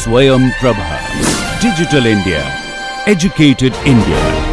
Swayam Prabha. Digital India. Educated India.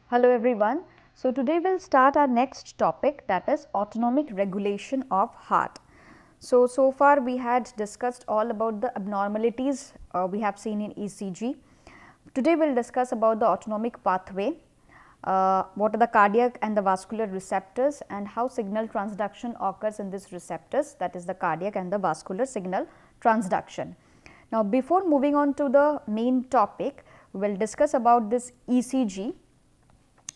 Hello everyone. So today we'll start our next topic, that is autonomic regulation of heart. So far we had discussed all about the abnormalities we have seen in ECG. Today we'll discuss about the autonomic pathway, what are the cardiac and the vascular receptors and how signal transduction occurs in these receptors, that is the cardiac and the vascular signal transduction. Now before moving on to the main topic, we will discuss about this ECG.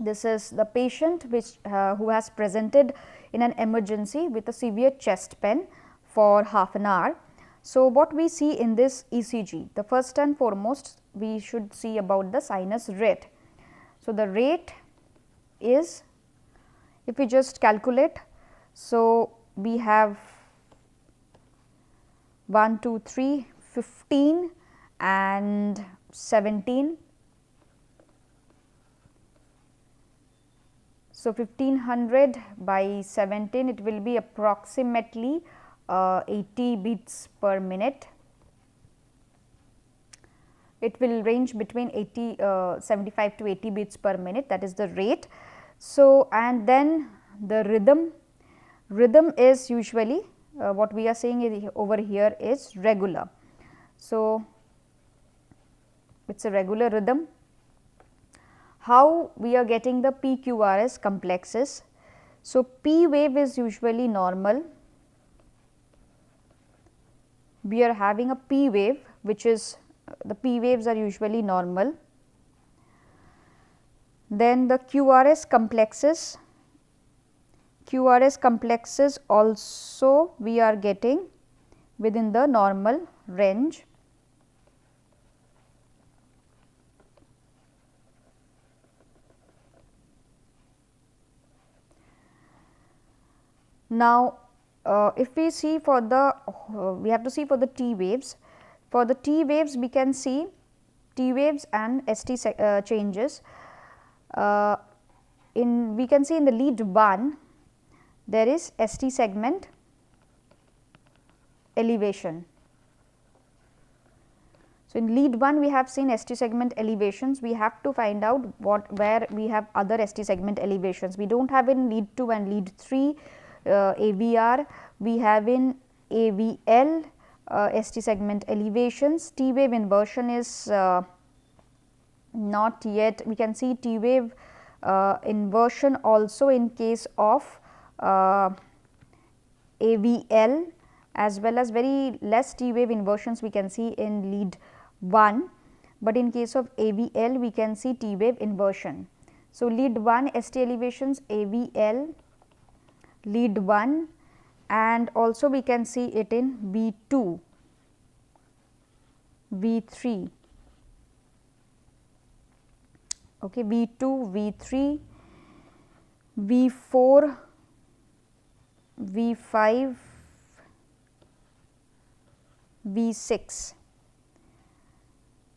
This is the patient who has presented in an emergency with a severe chest pain for half an hour. So, what we see in this ECG, the first and foremost we should see about the sinus rate. So, the rate is, if we just calculate, so we have 1, 2, 3, 15 and 17. So, 1500 by 17, it will be approximately 80 beats per minute. It will range between 75 to 80 beats per minute, that is the rate. So, and then the rhythm is usually what we are saying over here is regular. So, it is a regular rhythm. How we are getting the PQRS complexes? So, P wave is usually normal. We are having a P wave, which is the P waves are usually normal. Then the QRS complexes also we are getting within the normal range. Now, if we see for the, we have to see for the T waves. For the T waves, we can see T waves and ST changes. We can see in the lead 1, there is ST segment elevation. So, in lead 1 we have seen ST segment elevations, we have to find out where we have other ST segment elevations. We do not have in lead 2 and lead 3 AVR, we have in AVL ST segment elevations. T wave inversion is not yet, we can see T wave inversion also in case of AVL, as well as very less T wave inversions we can see in lead 1, but in case of AVL we can see T wave inversion. So, lead 1 ST elevations AVL, lead 1, and also we can see it in V2, V3, okay, V2, V3, V4, V5, V6.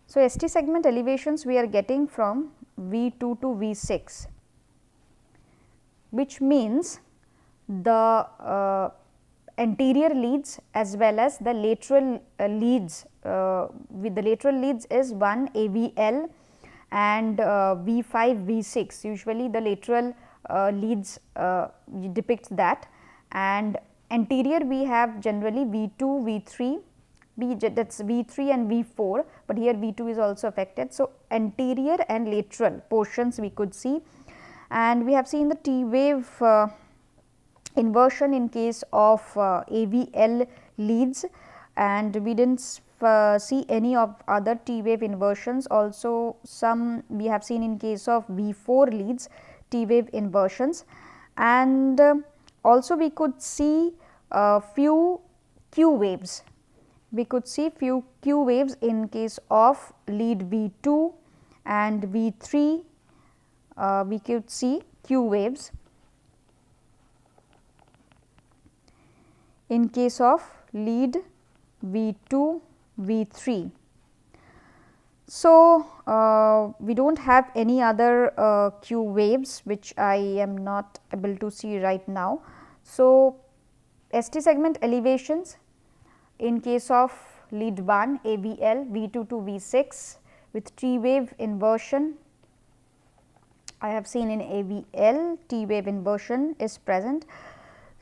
So, ST segment elevations we are getting from V2 to V6, which means the anterior leads as well as the lateral leads, with the lateral leads is 1 AVL and V5, V6, usually the lateral leads depicts that, and anterior we have generally V2, V3, that is V3 and V4, but here V2 is also affected. So, anterior and lateral portions we could see, and we have seen the T wave inversion in case of AVL leads, and we did not see any of other T wave inversions. Also some we have seen in case of V4 leads T wave inversions, and also we could see few Q waves we could see few Q waves in case of lead V2 and V3, we could see Q waves. In case of lead V2, V3. So, we do not have any other Q waves which I am not able to see right now. So, ST segment elevations in case of lead 1 AVL V2 to V6 with T wave inversion, I have seen in AVL T wave inversion is present.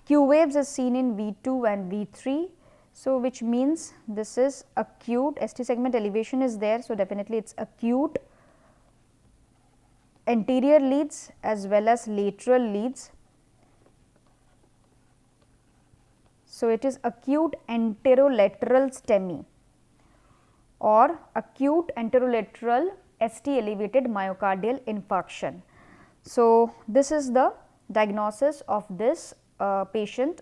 Q waves is seen in V2 and V3. So, which means this is acute, ST segment elevation is there. So, definitely it is acute anterior leads as well as lateral leads. So, it is acute anterolateral STEMI or acute anterolateral ST elevated myocardial infarction. So, this is the diagnosis of this patient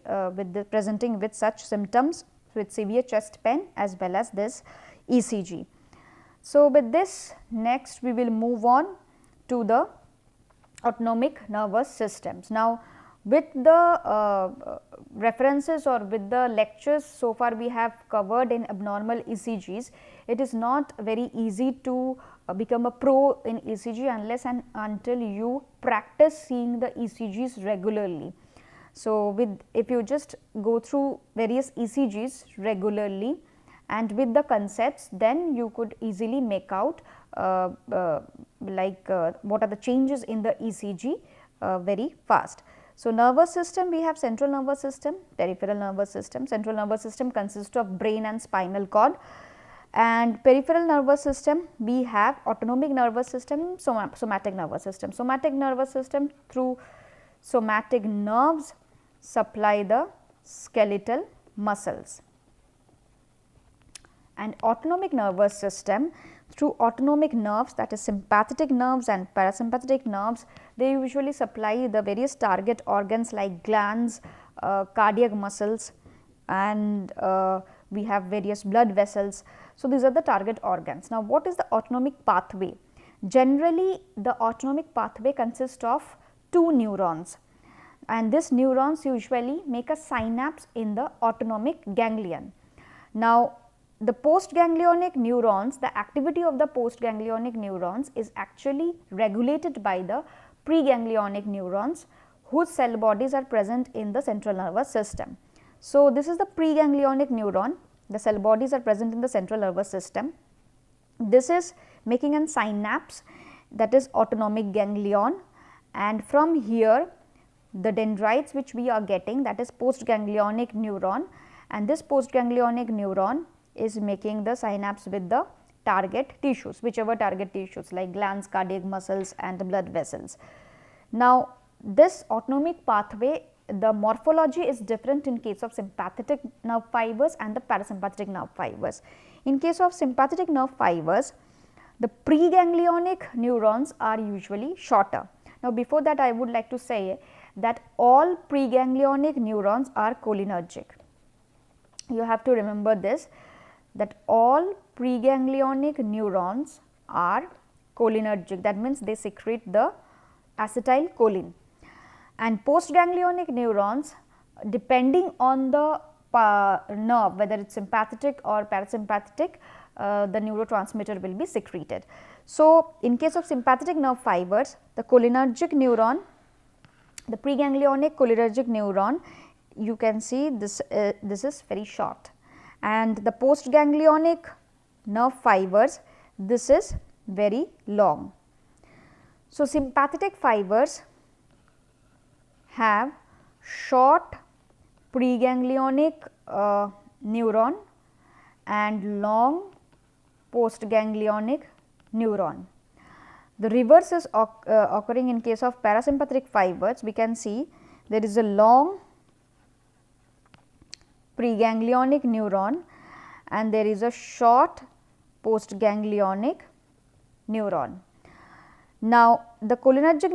presenting with such symptoms with severe chest pain as well as this ECG. So, with this next we will move on to the autonomic nervous systems. Now, with the references or with the lectures so far we have covered in abnormal ECGs, it is not very easy to become a pro in ECG unless and until you practice seeing the ECGs regularly. So, with if you just go through various ECGs regularly and with the concepts, then you could easily make out what are the changes in the ECG very fast. So, nervous system, we have central nervous system, peripheral nervous system. Central nervous system consists of brain and spinal cord, and peripheral nervous system we have autonomic nervous system, somatic nervous system. Somatic nervous system, through somatic nerves supply the skeletal muscles, and autonomic nervous system through autonomic nerves, that is sympathetic nerves and parasympathetic nerves, they usually supply the various target organs like glands, cardiac muscles, and we have various blood vessels. So, these are the target organs. Now, what is the autonomic pathway? Generally, the autonomic pathway consists of two neurons, and these neurons usually make a synapse in the autonomic ganglion. Now, the postganglionic neurons, the activity of the postganglionic neurons is actually regulated by the preganglionic neurons whose cell bodies are present in the central nervous system. So, this is the preganglionic neuron, the cell bodies are present in the central nervous system. This is making a synapse, that is autonomic ganglion, and from here the dendrites which we are getting, that is postganglionic neuron, and this postganglionic neuron is making the synapse with the target tissues, whichever target tissues like glands, cardiac muscles and blood vessels. Now, this autonomic pathway, the morphology is different in case of sympathetic nerve fibers and the parasympathetic nerve fibers. In case of sympathetic nerve fibers, the preganglionic neurons are usually shorter. Now, before that I would like to say that all preganglionic neurons are cholinergic. You have to remember this, that all preganglionic neurons are cholinergic, that means they secrete the acetylcholine, and postganglionic neurons, depending on the nerve, whether it is sympathetic or parasympathetic, the neurotransmitter will be secreted. So, in case of sympathetic nerve fibers, the cholinergic neuron, the preganglionic cholinergic neuron, you can see this is very short, and the postganglionic nerve fibers, this is very long. So, sympathetic fibers have short preganglionic neuron and long postganglionic neuron. The reverse is occurring in case of parasympathetic fibers. We can see there is a long preganglionic neuron and there is a short postganglionic neuron. Now, the cholinergic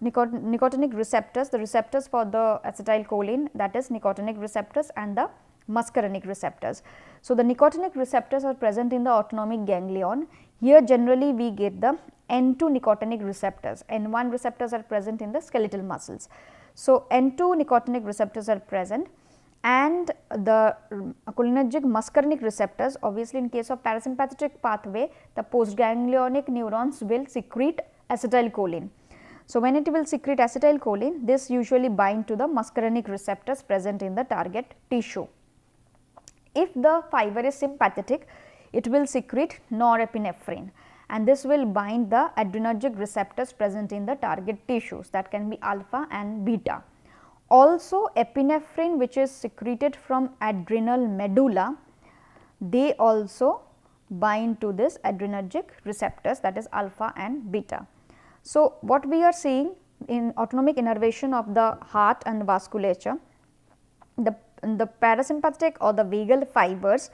nicotinic receptors, the receptors for the acetylcholine, that is nicotinic receptors, and the muscarinic receptors. So, the nicotinic receptors are present in the autonomic ganglion. Here generally we get the N2 nicotinic receptors, N1 receptors are present in the skeletal muscles. So, N2 nicotinic receptors are present, and the cholinergic muscarinic receptors, obviously in case of parasympathetic pathway, the postganglionic neurons will secrete acetylcholine. So, when it will secrete acetylcholine, this usually bind to the muscarinic receptors present in the target tissue. If the fiber is sympathetic, it will secrete norepinephrine, and this will bind the adrenergic receptors present in the target tissues, that can be alpha and beta. Also epinephrine, which is secreted from adrenal medulla, they also bind to this adrenergic receptors, that is alpha and beta. So, what we are seeing in autonomic innervation of the heart and vasculature, the parasympathetic or the vagal fibers,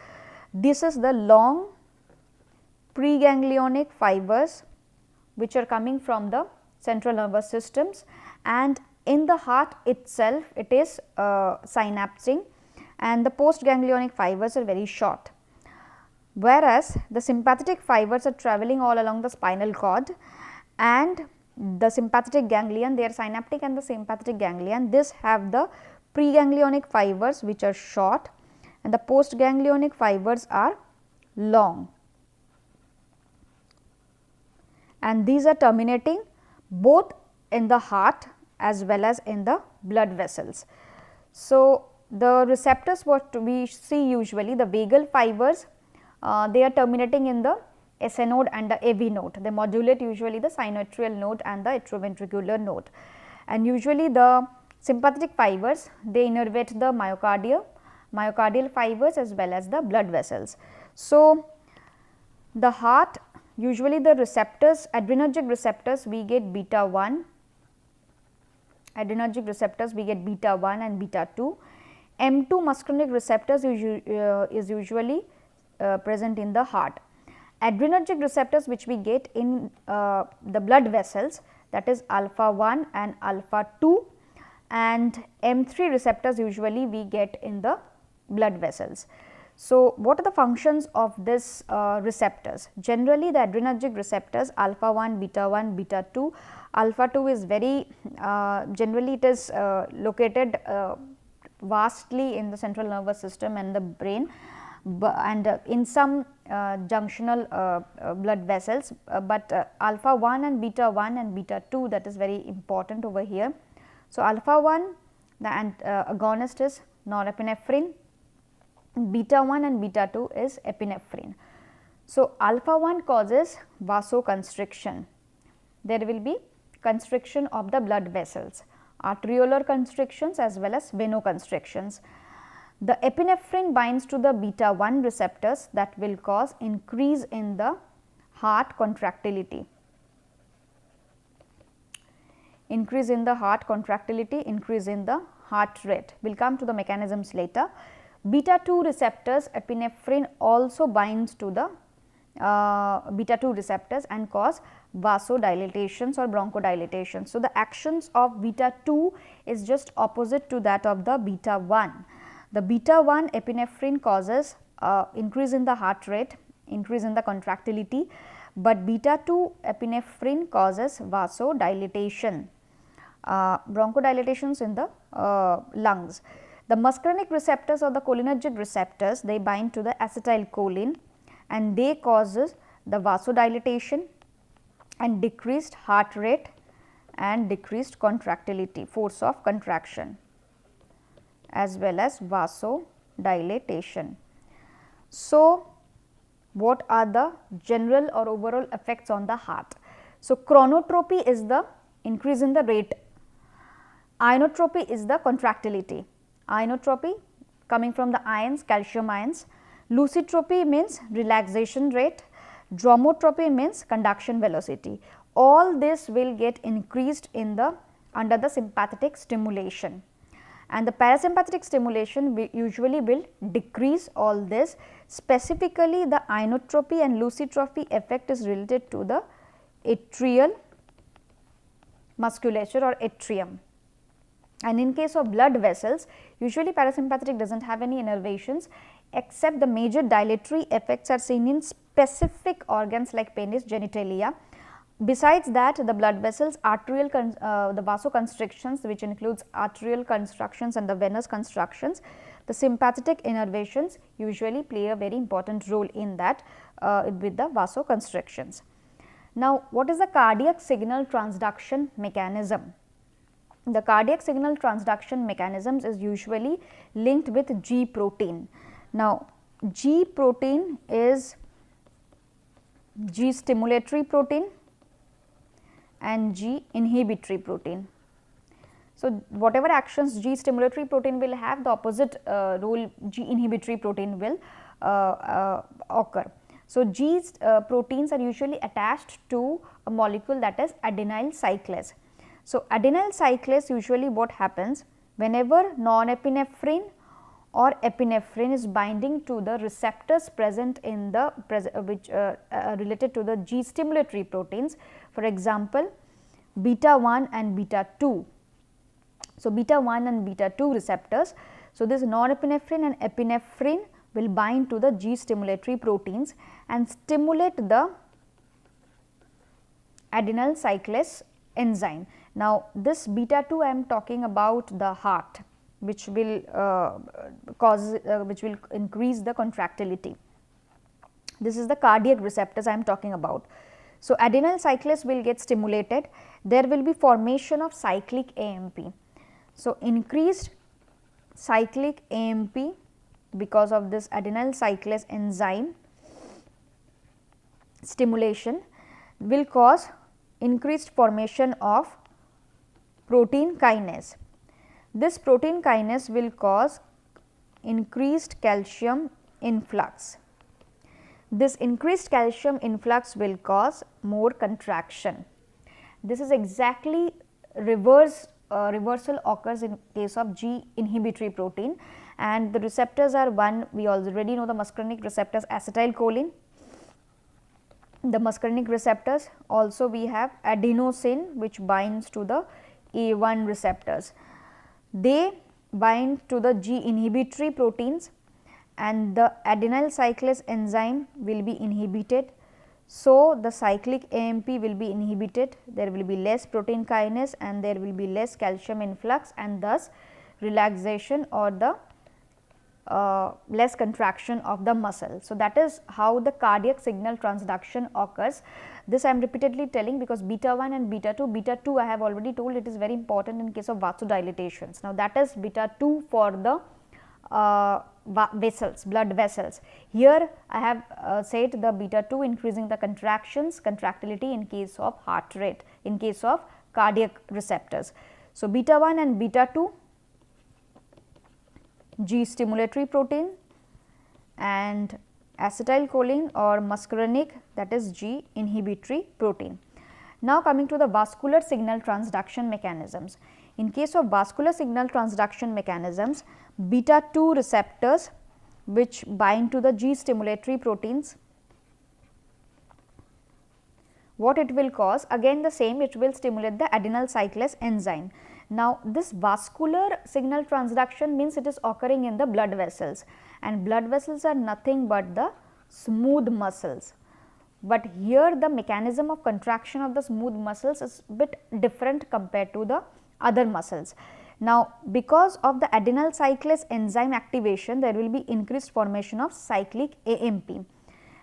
this is the long preganglionic fibers which are coming from the central nervous systems, and in the heart itself it is synapsing, and the postganglionic fibers are very short, whereas the sympathetic fibers are travelling all along the spinal cord, and the sympathetic ganglion, they are synaptic and the sympathetic ganglion, this have the preganglionic fibers which are short, and the postganglionic fibers are long, and these are terminating both in the heart as well as in the blood vessels. So, the receptors what we see usually, the vagal fibers, they are terminating in the SA node and the AV node. They modulate usually the sinoatrial node and the atrioventricular node, and usually the sympathetic fibers, they innervate the myocardial fibers as well as the blood vessels. So, the heart, usually the receptors, adrenergic receptors, we get beta 1, adrenergic receptors we get beta 1 and beta 2. M2 muscarinic receptors is usually present in the heart. Adrenergic receptors which we get in the blood vessels, that is alpha 1 and alpha 2, and M3 receptors usually we get in the blood vessels. So, what are the functions of this receptors? Generally the adrenergic receptors alpha 1, beta 2, alpha 2 is very generally it is located vastly in the central nervous system and the brain, and in some junctional blood vessels, but alpha 1 and beta 2, that is very important over here. So, alpha 1 the agonist is norepinephrine, beta 1 and beta 2 is epinephrine. So, alpha 1 causes vasoconstriction, there will be constriction of the blood vessels, arteriolar constrictions as well as venoconstrictions. The epinephrine binds to the beta 1 receptors, that will cause increase in the heart contractility, increase in the heart contractility, increase in the heart rate. We will come to the mechanisms later. Beta 2 receptors, epinephrine also binds to the beta 2 receptors and cause vasodilatations or bronchodilatations. So, the actions of beta 2 is just opposite to that of the beta 1. The beta 1 epinephrine causes increase in the heart rate, increase in the contractility, but beta 2 epinephrine causes vasodilatation, bronchodilatations in the lungs. The muscarinic receptors or the cholinergic receptors, they bind to the acetylcholine and they causes the vasodilatation and decreased heart rate and decreased contractility, force of contraction, as well as vasodilatation. So, what are the general or overall effects on the heart? So, chronotropy is the increase in the rate, ionotropy is the contractility, ionotropy coming from the ions, calcium ions, lucitropy means relaxation rate, dromotropy means conduction velocity. All this will get increased in the under the sympathetic stimulation, and the parasympathetic stimulation we usually will decrease all this. Specifically the ionotropy and lucitropy effect is related to the atrial musculature or atrium. And in case of blood vessels, usually parasympathetic does not have any innervations, except the major dilatory effects are seen in specific organs like penis, genitalia. Besides that, the blood vessels, arterial the vasoconstrictions, which includes arterial constructions and the venous constructions, the sympathetic innervations usually play a very important role in that with the vasoconstrictions. Now, what is the cardiac signal transduction mechanism? The cardiac signal transduction mechanisms is usually linked with G protein. Now, G protein is G stimulatory protein and G inhibitory protein. So, whatever actions G stimulatory protein will have, the opposite role G inhibitory protein will occur. So, G proteins are usually attached to a molecule that is adenyl cyclase. So, adenyl cyclase usually what happens whenever norepinephrine or epinephrine is binding to the receptors present in the which related to the G stimulatory proteins, for example, beta 1 and beta 2. So, beta 1 and beta 2 receptors. So, this norepinephrine and epinephrine will bind to the G stimulatory proteins and stimulate the adenyl cyclase enzyme. Now, this beta 2 I am talking about the heart, which will which will increase the contractility. This is the cardiac receptors I am talking about. So, adenyl cyclase will get stimulated, there will be formation of cyclic AMP. So, increased cyclic AMP because of this adenyl cyclase enzyme stimulation will cause increased formation of protein kinase. This protein kinase will cause increased calcium influx. This increased calcium influx will cause more contraction. This is exactly reversal occurs in case of G inhibitory protein, and the receptors are one, we already know the muscarinic receptors, acetylcholine, the muscarinic receptors, also we have adenosine which binds to the A1 receptors. They bind to the G inhibitory proteins and the adenyl cyclase enzyme will be inhibited. So, the cyclic AMP will be inhibited, there will be less protein kinase and there will be less calcium influx, and thus relaxation or the less contraction of the muscle. So, that is how the cardiac signal transduction occurs. This I am repeatedly telling because beta 1 and beta 2 I have already told it is very important in case of vasodilatations. Now, that is beta 2 for the vessels, blood vessels. Here I have said the beta 2 increasing the contractility in case of heart rate, in case of cardiac receptors. So, beta 1 and beta 2 G stimulatory protein and acetylcholine or muscarinic, that is G inhibitory protein. Now, coming to the vascular signal transduction mechanisms. In case of vascular signal transduction mechanisms, beta 2 receptors which bind to the G stimulatory proteins, what it will cause? Again the same, it will stimulate the adenyl cyclase enzyme. Now, this vascular signal transduction means it is occurring in the blood vessels, and blood vessels are nothing but the smooth muscles. But here the mechanism of contraction of the smooth muscles is bit different compared to the other muscles. Now, because of the adenyl cyclase enzyme activation, there will be increased formation of cyclic AMP.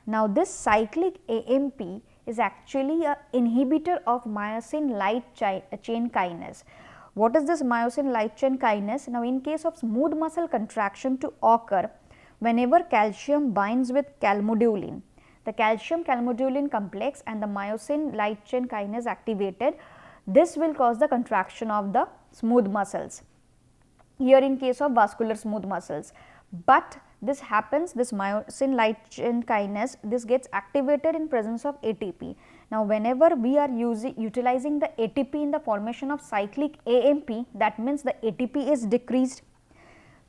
Now, this cyclic AMP is actually a inhibitor of myosin light chain kinase. What is this myosin light chain kinase? Now, in case of smooth muscle contraction to occur, whenever calcium binds with calmodulin, the calcium calmodulin complex and the myosin light chain kinase activated, this will cause the contraction of the smooth muscles, here in case of vascular smooth muscles. But this happens, this myosin light chain kinase, this gets activated in presence of ATP. Now, whenever we are utilizing the ATP in the formation of cyclic AMP, that means the ATP is decreased,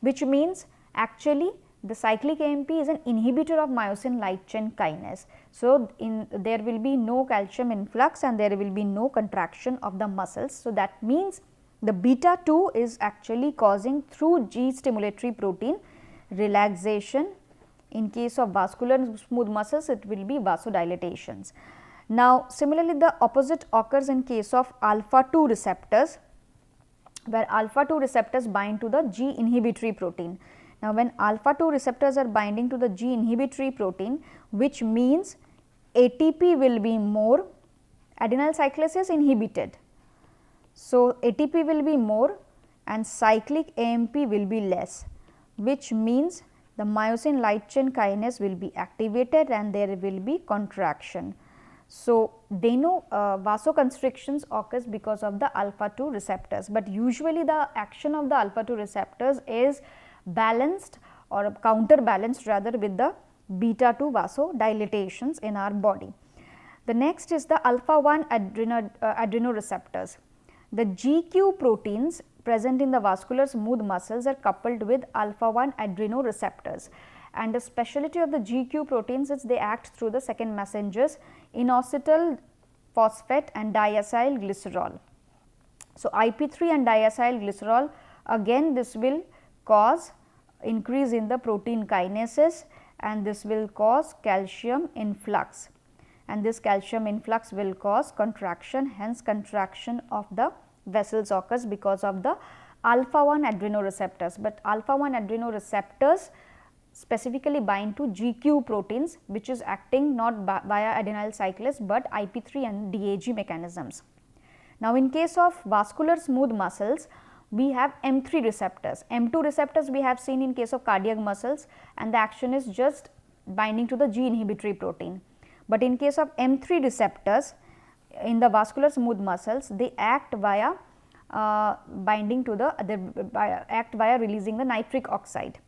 which means actually the cyclic AMP is an inhibitor of myosin light chain kinase. So, there will be no calcium influx and there will be no contraction of the muscles. So, that means The beta 2 is actually causing through G stimulatory protein relaxation. In case of vascular smooth muscles, it will be vasodilatations. Now, similarly, the opposite occurs in case of alpha 2 receptors, where alpha 2 receptors bind to the G inhibitory protein. Now, when alpha 2 receptors are binding to the G inhibitory protein, which means ATP will be more, adenyl cyclase is inhibited. So, ATP will be more and cyclic AMP will be less, which means the myosin light chain kinase will be activated and there will be contraction. So, vasoconstrictions occurs because of the alpha 2 receptors, but usually the action of the alpha 2 receptors is balanced or counterbalanced rather with the beta 2 vasodilatations in our body. The next is the alpha 1 adrenoreceptors. The GQ proteins present in the vascular smooth muscles are coupled with alpha 1 adrenoreceptors, and the specialty of the GQ proteins is they act through the second messengers inositol phosphate and diacyl glycerol. So, IP3 and diacyl glycerol, again this will cause increase in the protein kinases and this will cause calcium influx, and this calcium influx will cause contraction, hence contraction of the vessels occurs because of the alpha 1 adrenoreceptors, but alpha 1 adrenoreceptors specifically bind to GQ proteins, which is acting not via adenyl cyclase, but IP3 and DAG mechanisms. Now, in case of vascular smooth muscles, we have M3 receptors. M2 receptors we have seen in case of cardiac muscles, and the action is just binding to the G inhibitory protein. But in case of M3 receptors in the vascular smooth muscles, they act via binding to the act via releasing the nitric oxide.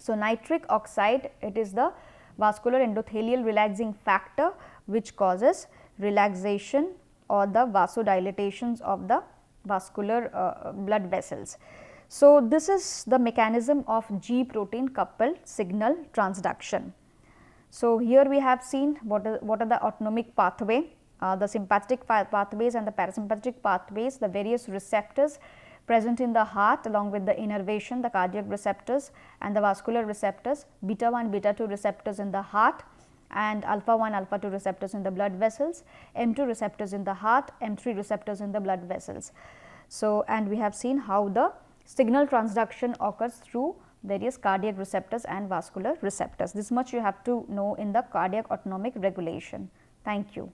So, nitric oxide, it is the vascular endothelial relaxing factor which causes relaxation or the vasodilatations of the vascular blood vessels. So, this is the mechanism of G protein coupled signal transduction. So, here we have seen what are the autonomic pathway, the sympathetic pathways and the parasympathetic pathways, the various receptors present in the heart along with the innervation, the cardiac receptors and the vascular receptors, beta 1, beta 2 receptors in the heart and alpha 1, alpha 2 receptors in the blood vessels, M2 receptors in the heart, M3 receptors in the blood vessels. So, and we have seen how the signal transduction occurs through various cardiac receptors and vascular receptors. This much you have to know in the cardiac autonomic regulation. Thank you.